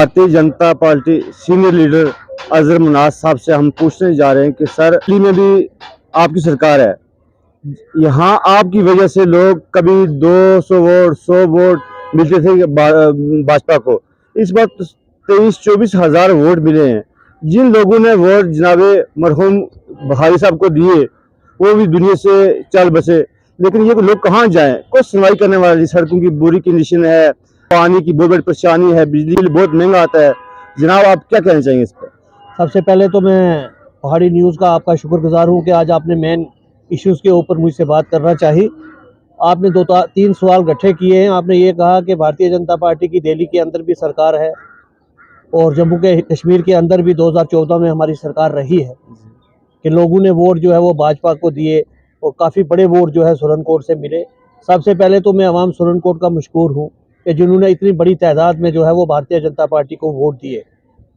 Bharatiya Janata party senior leader Azhar मुनाज साहब से हम पूछने जा रहे हैं कि सर, दिल्ली में भी आपकी सरकार है, यहाँ आपकी वजह से लोग कभी 200 वोट 100 वोट मिलते थे भाजपा को, इस बार 23-24 हजार वोट मिले हैं। जिन लोगों ने वोट जनाबे मरहूम बुखारी साहब को दिए वो भी दुनिया से चल बसे, लेकिन ये लोग कहाँ जाएं? कोई सुनवाई करने वाली, सड़कों की बुरी कंडीशन है, पानी की बहुत बड़ी परेशानी है, बिजली बिल बहुत महंगा आता है। जनाब, आप क्या कहना चाहेंगे इस पर? सबसे पहले तो मैं पहाड़ी न्यूज़ का आपका शुक्रगुजार हूं कि आज आपने मेन इश्यूज़ के ऊपर मुझसे बात करना चाहिए। आपने 2-3 सवाल इकट्ठे किए हैं। आपने ये कहा कि भारतीय जनता पार्टी की दिल्ली के अंदर भी सरकार है और जम्मू के कश्मीर के अंदर भी 2014 में हमारी सरकार रही है, कि लोगों ने वोट जो है वो भाजपा को दिए और काफ़ी बड़े वोट जो है सुरनकोट से मिले। सबसे पहले तो मैं अवाम सुरनकोट का मशकूर हूँ कि जिन्होंने इतनी बड़ी तादाद में जो है वो भारतीय जनता पार्टी को वोट दिए।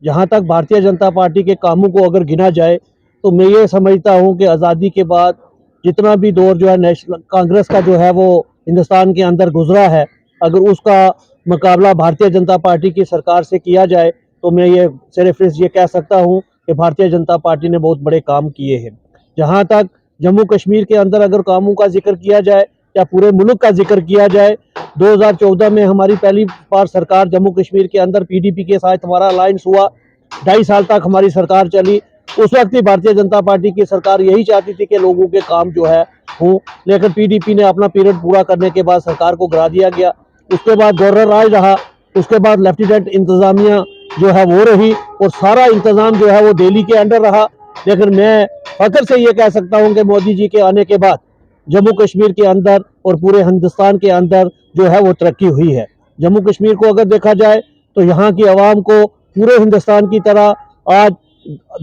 जहाँ तक भारतीय जनता पार्टी के कामों को अगर गिना जाए तो मैं ये समझता हूँ कि आज़ादी के बाद जितना भी दौर जो है नेशनल कांग्रेस का जो है वो हिंदुस्तान के अंदर गुजरा है, अगर उसका मुकाबला भारतीय जनता पार्टी की सरकार से किया जाए तो मैं ये सिर्फ ये कह सकता हूँ कि भारतीय जनता पार्टी ने बहुत बड़े काम किए हैं। जहाँ तक जम्मू कश्मीर के अंदर अगर कामों का जिक्र किया जाए या पूरे मुल्क का जिक्र किया जाए, 2014 में हमारी पहली बार सरकार जम्मू कश्मीर के अंदर पीडीपी के साथ हमारा अलायंस हुआ। 2.5 साल तक हमारी सरकार चली। उस वक्त भी भारतीय जनता पार्टी की सरकार यही चाहती थी कि लोगों के काम जो है हो, लेकिन पीडीपी ने अपना पीरियड पूरा करने के बाद सरकार को गिरा दिया गया। उसके बाद गवर्नर राज रहा, उसके बाद लेफ्टिनेंट इंतजामिया जो है वो रही और सारा इंतजाम जो है वो दिल्ली के अंडर रहा। लेकिन मैं फख्र से ये कह सकता हूँ कि मोदी जी के आने के बाद जम्मू कश्मीर के अंदर और पूरे हिंदुस्तान के अंदर जो है वो तरक्की हुई है। जम्मू कश्मीर को अगर देखा जाए तो यहाँ की आवाम को पूरे हिंदुस्तान की तरह आज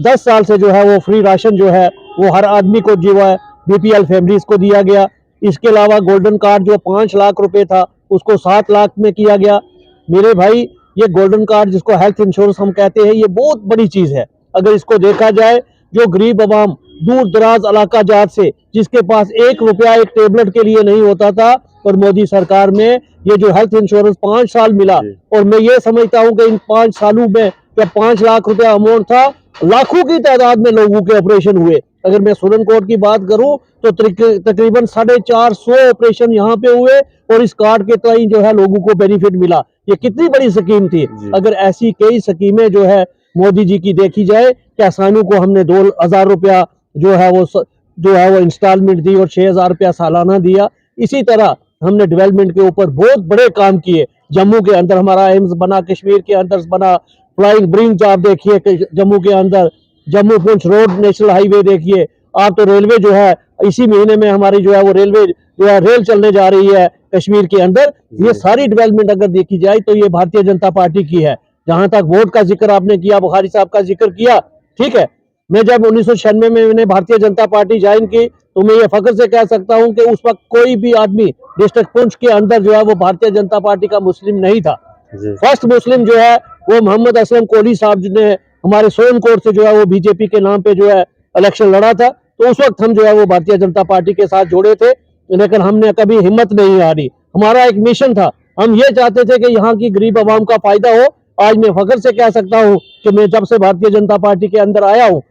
10 साल से जो है वो फ्री राशन जो है वो हर आदमी को जो है बीपीएल फैमिलीज को दिया गया। इसके अलावा गोल्डन कार्ड जो 5 लाख रुपए था उसको 7 लाख में किया गया। मेरे भाई, ये गोल्डन कार्ड जिसको हेल्थ इंश्योरेंस हम कहते हैं, ये बहुत बड़ी चीज़ है। अगर इसको देखा जाए, जो गरीब आवाम दूर दराज इलाका जात से जिसके पास 1 रुपया एक टेबलेट के लिए नहीं होता था, और मोदी सरकार में ये जो हेल्थ इंश्योरेंस 5 साल मिला, और मैं ये समझता हूँ कि इन 5 सालों में जब 5 लाख रुपया अमाउंट था, लाखों की तादाद में लोगों के ऑपरेशन हुए। अगर मैं सुरनकोट की बात करूं तो तकरीबन 450 ऑपरेशन यहाँ पे हुए और इस कार्ड के तहत जो है लोगों को बेनिफिट मिला। ये कितनी बड़ी स्कीम थी। अगर ऐसी कई स्कीमें जो है मोदी जी की देखी जाए, किसानों को हमने 2,000 रुपया जो है वो इंस्टॉलमेंट दी और 6,000 रुपया सालाना दिया। इसी तरह हमने डेवलपमेंट के ऊपर बहुत बड़े काम किए। जम्मू के अंदर हमारा एम्स बना, कश्मीर के अंदर बना, फ्लाइंग ब्रिज आप देखिए जम्मू के अंदर, Jammu Poonch road national highway देखिए आप, तो रेलवे जो है इसी महीने में हमारी जो है वो रेलवे जो है रेल चलने जा रही है कश्मीर के अंदर। ये सारी डेवलपमेंट अगर देखी जाए तो ये भारतीय जनता पार्टी की है। जहां तक वोट का जिक्र आपने किया, बुखारी साहब का जिक्र किया, ठीक है। मैं जब 1996 में मैंने भारतीय जनता पार्टी ज्वाइन की तो मैं ये फख्र से कह सकता हूं कि उस वक्त कोई भी आदमी डिस्ट्रिक्ट पुंछ के अंदर जो है वो भारतीय जनता पार्टी का मुस्लिम नहीं था। फर्स्ट मुस्लिम जो है वो मोहम्मद असलम कोहली साहब ने हमारे सोनकोट से जो है वो बीजेपी के नाम पे जो है इलेक्शन लड़ा था, तो उस वक्त हम जो है वो भारतीय जनता पार्टी के साथ जुड़े थे। लेकिन हमने कभी हिम्मत नहीं हारी। हमारा एक मिशन था, हम ये चाहते थे कि यहाँ की गरीब आवाम का फायदा हो। आज मैं फख्र से कह सकता हूँ कि मैं जब से भारतीय जनता पार्टी के अंदर आया हूँ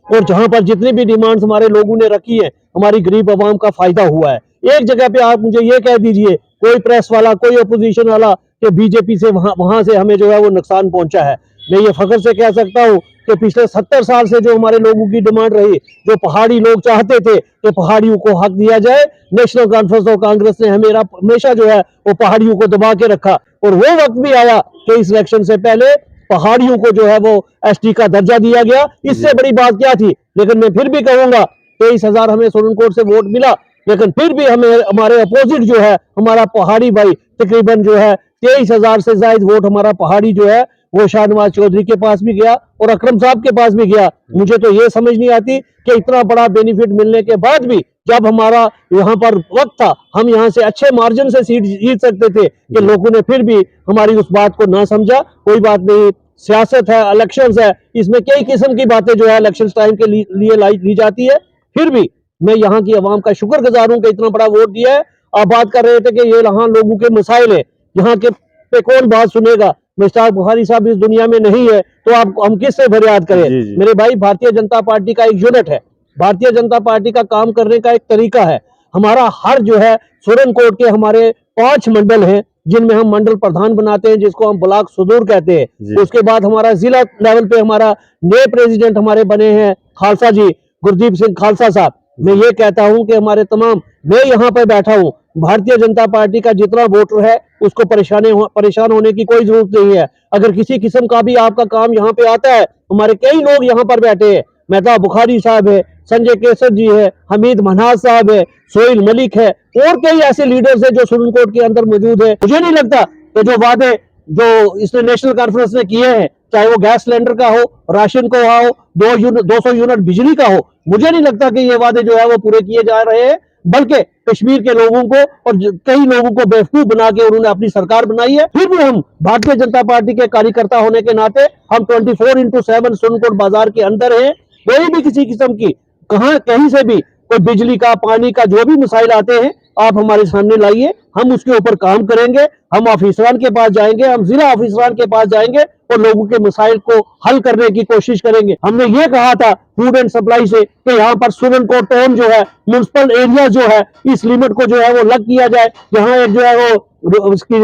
और जहां पर जितनी भी डिमांड्स हमारे लोगों ने रखी है, हमारी गरीब आवाम का फायदा हुआ है। एक जगह पे आप मुझे ये कह दीजिए, कोई प्रेस वाला, कोई अपोजिशन वाला, कि बीजेपी से वहां से हमें जो है वो नुकसान पहुंचा है। मैं ये फख्र से कह सकता हूँ कि पिछले 70 साल से जो हमारे लोगों की डिमांड रही, जो पहाड़ी लोग चाहते थे कि पहाड़ियों को हक दिया जाए, नेशनल कॉन्फ्रेंस ऑफ कांग्रेस ने हमेशा जो है वो पहाड़ियों को दबा के रखा। और वो वक्त भी आया कि इस इलेक्शन से पहले पहाड़ियों को जो है वो एसटी का दर्जा दिया गया। इससे बड़ी बात क्या थी? लेकिन मैं फिर भी कहूंगा 23,000 हमें सुरनकोट से वोट मिला, लेकिन फिर भी हमें हमारे अपोजिट जो है हमारा पहाड़ी भाई तकरीबन जो है 23,000 से ज्यादा वोट हमारा पहाड़ी जो है वो शाहनवाज चौधरी के पास भी गया और अकरम साहब के पास भी गया। मुझे तो ये समझ नहीं आती कि इतना बड़ा बेनिफिट मिलने के बाद भी जब हमारा यहाँ पर वक्त था, हम यहाँ से अच्छे मार्जिन से सीट जीत सकते थे, कि लोगों ने फिर भी हमारी उस बात को ना समझा। कोई बात नहीं, सियासत है, इलेक्शंस है, इसमें कई किस्म की बातें जो है इलेक्शन टाइम के लिए ली जाती है। फिर भी मैं यहाँ की आवाम का शुक्रगुजार हूँ कि इतना बड़ा वोट दिया है। आप बात कर रहे थे कि ये यहाँ लोगों के मसाइल है, यहाँ के पे कौन बात सुनेगा। मुश्ताक बुखारी साहब इस दुनिया में नहीं है तो आप हम किससे फरियाद करें। जी, जी। मेरे भाई, भारतीय जनता पार्टी का एक यूनिट है, भारतीय जनता पार्टी का काम करने का एक तरीका है। हमारा हर जो है सुरन कोट के हमारे 5 मंडल हैं जिनमें हम मंडल प्रधान बनाते हैं, जिसको हम ब्लॉक सुदूर कहते हैं। उसके बाद हमारा जिला लेवल पे हमारा नए प्रेसिडेंट हमारे बने हैं खालसा जी, गुरदीप सिंह खालसा साहब। मैं ये कहता हूं कि हमारे तमाम, मैं यहाँ पर बैठा हूं, भारतीय जनता पार्टी का जितना वोटर है उसको परेशान होने की कोई जरूरत नहीं है। अगर किसी किस्म का भी आपका काम यहाँ पे आता है, हमारे कई लोग यहाँ पर बैठे हैं, मेहताब बुखारी साहब है, संजय केसर जी है, हमीद मन्हास साहब है, सोहेल मलिक है, और कई ऐसे लीडर्स हैं जो सुप्रीम कोर्ट के अंदर मौजूद है। मुझे नहीं लगता कि जो वादे जो इसने नेशनल कॉन्फ्रेंस ने किए हैं, चाहे वो गैस सिलेंडर का हो, राशन का हो, 200 यूनिट बिजली का हो, मुझे नहीं लगता कि ये वादे जो है वो पूरे किए जा रहे हैं, बल्कि कश्मीर के लोगों को और कई लोगों को बेवकूफ बना के उन्होंने अपनी सरकार बनाई है। फिर भी हम भारतीय जनता पार्टी के कार्यकर्ता होने के नाते हम 24x7 सुरनकोट बाजार के अंदर हैं। कोई भी किसी किस्म की कहीं से भी कोई बिजली का, पानी का जो भी मसाइल आते हैं, आप हमारे सामने लाइए, हम उसके ऊपर काम करेंगे। हम ऑफिसरान के पास जाएंगे, हम जिला ऑफिसरान के पास जाएंगे और लोगों के मसाइल को हल करने की कोशिश करेंगे। हमने ये कहा था फूड एंड सप्लाई से कि यहाँ पर सुरन कोट टाउन जो है, म्युनिसिपल एरिया जो है, इस लिमिट को जो है वो अलग किया जाए। यहाँ एक जो है वो उसकी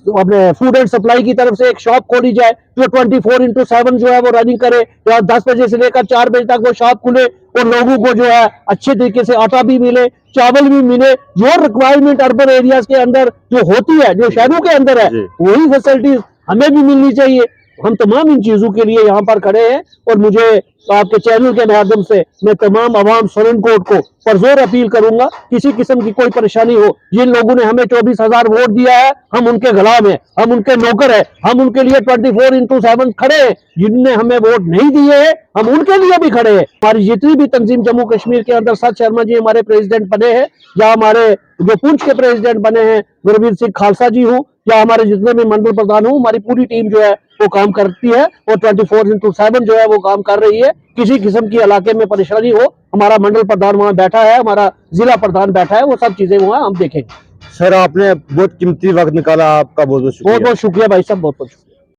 अपने फूड एंड सप्लाई की तरफ से एक शॉप खोली जाए जो 24x7 जो है वो रनिंग करे, या 10 बजे से लेकर 4 बजे तक वो शॉप खुले और लोगों को जो है अच्छे तरीके से आटा भी मिले, चावल भी मिले। जो रिक्वायरमेंट अर्बन एरियाज के अंदर जो होती है, जो शहरों के अंदर है, वही फैसिलिटीज हमें भी मिलनी चाहिए। हम तमाम इन चीजों के लिए यहाँ पर खड़े हैं और मुझे आपके चैनल के माध्यम से मैं तमाम आवाम सुरन कोट को परजोर अपील करूंगा, किसी किस्म की कोई परेशानी हो, जिन लोगों ने हमें 24,000 वोट दिया है, हम उनके गुलाम हैं, हम उनके नौकर हैं, हम उनके लिए 24x7 खड़े हैं। जिनने हमें वोट नहीं दिए हैं, हम उनके लिए भी खड़े हैं। हमारी जितनी भी तंजीम जम्मू कश्मीर के अंदर, सत शर्मा जी हमारे प्रेसिडेंट बने हैं, या हमारे जो पुंछ के प्रेसिडेंट बने हैं गुरबीर सिंह खालसा जी हूँ, या हमारे जितने भी मंडल प्रधान हूँ, हमारी पूरी टीम जो है वो काम करती है और 24x7 जो है वो काम कर रही है। किसी किस्म की इलाके में परेशानी हो, हमारा मंडल प्रधान वहाँ बैठा है, हमारा जिला प्रधान बैठा है, वो सब चीजें वहाँ हम देखेंगे। सर, आपने बहुत कीमती वक्त निकाला, आपका बहुत बहुत शुक्रिया। बहुत बहुत शुक्रिया भाई साहब, बहुत बहुत शुक्रिया।